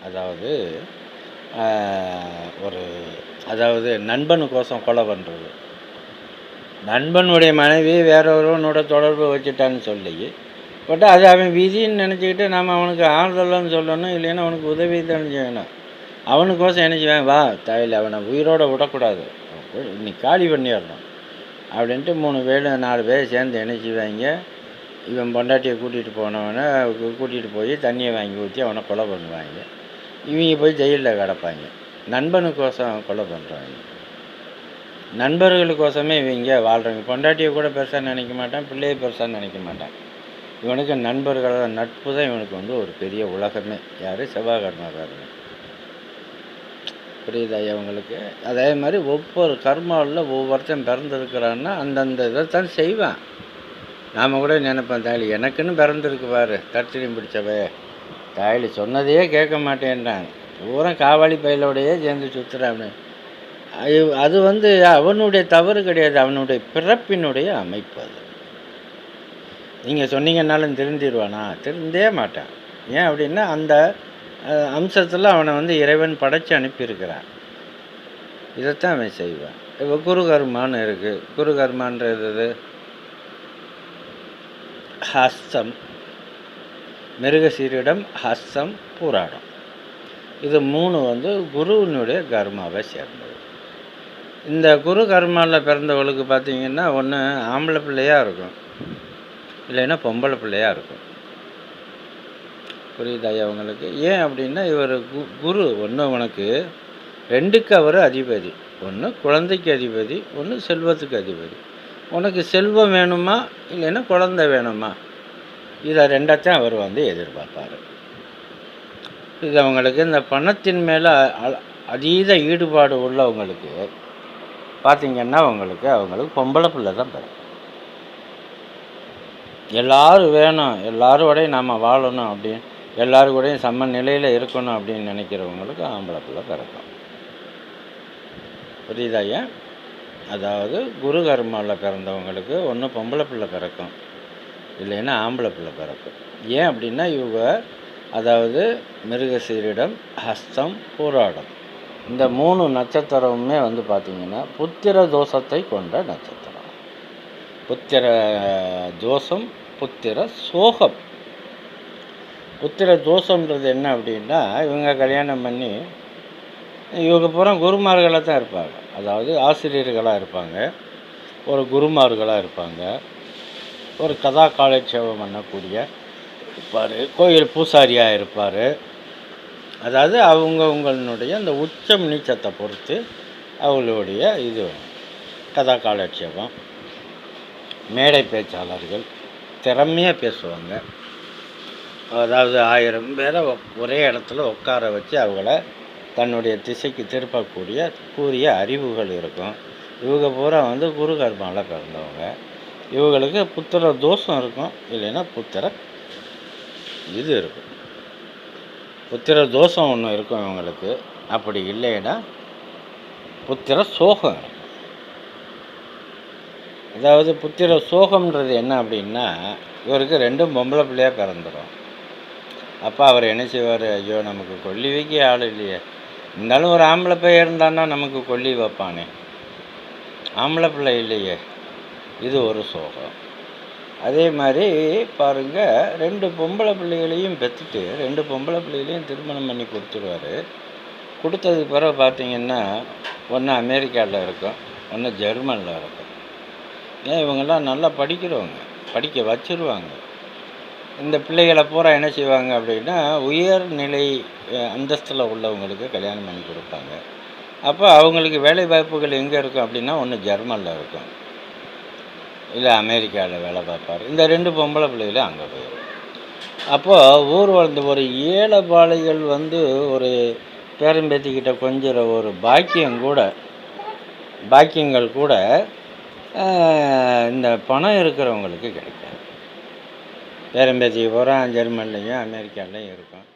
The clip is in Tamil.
அதாவது ஒரு அதாவது நண்பனுக்கோசம் கொலை பண்ணுறது. நண்பனுடைய மனைவி வேற ஒருவனோட தொடர்பு வச்சுட்டான்னு சொல்லி பட் அது அவன் விதின்னு நினச்சிக்கிட்டு நாம் அவனுக்கு ஆறுதல்னு சொல்லணும், இல்லைன்னா அவனுக்கு உதவி தான் செய்யணும். அவனுக்கோசம் என்ன செய்வேன், வா தாயில் அவனை உயிரோடு விடக்கூடாது, இன்னைக்கு காலி பண்ணிடணும் அப்படின்ட்டு 3 பேர் 4 பேர் சேர்ந்து என்ன செய்வாங்க, இவன் பொண்டாட்டியை கூட்டிகிட்டு போனவனை கூட்டிகிட்டு போய் தண்ணியை வாங்கி ஊற்றி அவனை கொலை பண்ணுவாங்க. இவங்க போய் ஜெயிலில் கிடப்பாங்க. நண்பனுக்கோசம் கொலை பண்ணுறாங்க. நண்பர்களுக்கோசமே இவங்க வாழ்கிறவங்க. பொண்டாட்டியை கூட பெருசாக நினைக்க மாட்டான், பிள்ளையை பெருசாக நினைக்க மாட்டான். இவனுக்கு நண்பர்களோட நட்பு தான் இவனுக்கு வந்து ஒரு பெரிய உலகமே. யார்? செவ்வாய்க்கிழமைக்காரங்க. புரியுதா இவங்களுக்கு? அதே மாதிரி ஒவ்வொரு கர்மாவில் ஒவ்வொருத்தன் பிறந்திருக்கிறான்னா அந்தந்த இதை தான் செய்வான். நாம் கூட நினைப்பேன், தாயலி எனக்குன்னு பிறந்திருக்கு பாரு, தட்டிலையும் பிடிச்சவே, தாயலி சொன்னதையே கேட்க மாட்டேன்றான், பூரா காவாலி பயிலோடையே சேர்ந்து சுற்றுறான்னு. அது வந்து அவனுடைய தவறு கிடையாது, அவனுடைய பிறப்பினுடைய அமைப்பு. அது நீங்கள் சொன்னீங்கன்னாலும் திருந்திடுவானா? திருந்தே மாட்டான். ஏன் அப்படின்னா அந்த அம்சத்தில் அவனை வந்து இறைவன் படைச்சு அனுப்பியிருக்கிறான். இதைத்தான் அவன் செய்வான். இப்போ குருகர்மான்னு இருக்குது. குருகர்மான்றது ஹஸ்தம், மிருகசீரிடம், ஹஸ்தம், பூராடம். இது 3 வந்து குருவினுடைய கர்மாவை சேர்ந்தது. இந்த குரு கர்மாவில் பிறந்தவளுக்கு பார்த்திங்கன்னா ஒன்று ஆம்பளை பிள்ளையாக இருக்கும், இல்லைன்னா பொம்பளை பிள்ளையாக இருக்கும். புரியுதா அவங்களுக்கு? ஏன் அப்படின்னா இவர் குரு ஒன்று உனக்கு 2க்கு அவர் அதிபதி. ஒன்று குழந்தைக்கு அதிபதி, ஒன்று செல்வத்துக்கு அதிபதி. உனக்கு செல்வம் வேணுமா இல்லைன்னா குழந்தை வேணுமா, இதை 2த்தையும் அவர் வந்து எதிர்பார்ப்பார். இது அவங்களுக்கு இந்த பணத்தின் மேலே அதீத ஈடுபாடு உள்ளவங்களுக்கு பார்த்திங்கன்னா அவங்களுக்கு பொம்பளை பிள்ளை தான் பிறக்கும். எல்லோரும் வேணும், எல்லாரோடையும் நாம் வாழணும் அப்படின்னு, எல்லாருக்கூடையும் சம நிலையில் இருக்கணும் அப்படின்னு நினைக்கிறவங்களுக்கு ஆம்பளை பிள்ளை பிறக்கும். புரியுதா? ஏன்? அதாவது குரு கர்மாவில் பிறந்தவங்களுக்கு ஒன்று பொம்பளை பிள்ளை பிறக்கும், இல்லைன்னா ஆம்பளை பிள்ளை பிறக்கும். ஏன் அப்படின்னா இவங்க அதாவது மிருகசீரிடம், ஹஸ்தம், பூராடம் இந்த 3 நட்சத்திரமுமே வந்து பார்த்திங்கன்னா புத்திர தோஷத்தை கொண்ட நட்சத்திரம். புத்திர தோஷம், புத்திர சோகம். புத்திர தோஷம்ன்றது என்ன அப்படின்னா இவங்க கல்யாணம் பண்ணி இவங்க பூரா குருமார்களாக தான் இருப்பாங்க. அதாவது ஆசிரியர்களாக இருப்பாங்க, ஒரு குருமார்களாக இருப்பாங்க, ஒரு கதா காலட்சேபம் பண்ணக்கூடிய இருப்பார், கோயில் பூசாரியாக இருப்பார். அதாவது அவங்கவுங்களுடைய அந்த உச்சம் நீச்சத்தை பொறுத்து அவங்களுடைய இது கதா காலட்சேபம். மேடை பேச்சாளர்கள் திறமையாக பேசுவாங்க. அதாவது 1000 பேரை ஒரே இடத்துல உட்கார வச்சு அவங்கள தன்னுடைய திசைக்கு திருப்பக்கூடிய கூறிய அறிவுகள் இருக்கும். இவங்க பூரா வந்து குரு கர்மாவில் பிறந்தவங்க. இவங்களுக்கு புத்திர தோஷம் இருக்கும், இல்லைன்னா புத்திர இது இருக்கும். புத்திர தோஷம் ஒன்று இருக்கும் இவங்களுக்கு. அப்படி இல்லைன்னா புத்திர சோகம் இருக்கும். அதாவது புத்திர சோகம்ன்றது என்ன அப்படின்னா இவருக்கு 2 பொம்பளை பிள்ளையாக பிறந்துடும். அப்போ அவர் என்ன செய்வார், ஐயோ நமக்கு கொல்லி வைக்க ஆள் இல்லையே, இருந்தாலும் ஒரு ஆம்பளை பையன் இருந்தான்னா நமக்கு கொல்லி வைப்பானே, ஆம்பளை பிள்ளை இல்லையே, இது ஒரு சோகம். அதே மாதிரி பாருங்கள், 2 பொம்பளை பிள்ளைகளையும் பெற்றுட்டு 2 பொம்பளை பிள்ளைகளையும் திருமணம் பண்ணி கொடுத்துருவார். கொடுத்ததுக்கு பிறகு பார்த்திங்கன்னா ஒன்று அமெரிக்காவில் இருக்கும், ஒன்று ஜெர்மனில் இருக்கும். ஏன் இவங்கெல்லாம் நல்லா படிக்கிறவங்க, படிக்க வச்சுருவாங்க. இந்த பிள்ளைகளை பூரா என்ன செய்வாங்க அப்படின்னா உயர்நிலை அந்தஸ்தில் உள்ளவங்களுக்கு கல்யாணம் பண்ணி கொடுப்பாங்க. அப்போ அவங்களுக்கு வேலை வாய்ப்புகள் எங்கே இருக்கும் அப்படின்னா ஒன்று ஜெர்மனில் இருக்கும், இல்லை அமெரிக்காவில் வேலை பார்ப்பார். இந்த 2 பொம்பளை பிள்ளைகளும் அங்கே போயிடும். அப்போது ஊர் வளர்ந்த ஒரு ஏழைப்பாளைகள் வந்து ஒரு பேரம்பேத்திக்கிட்ட கொஞ்சிற ஒரு பாக்கியங்கள் கூட இந்த பணம் இருக்கிறவங்களுக்கு கிடைக்காது. பேரம்பேத்திக்கு பூரா ஜெர்மன்லேயும் அமெரிக்காலையும் இருக்கும்.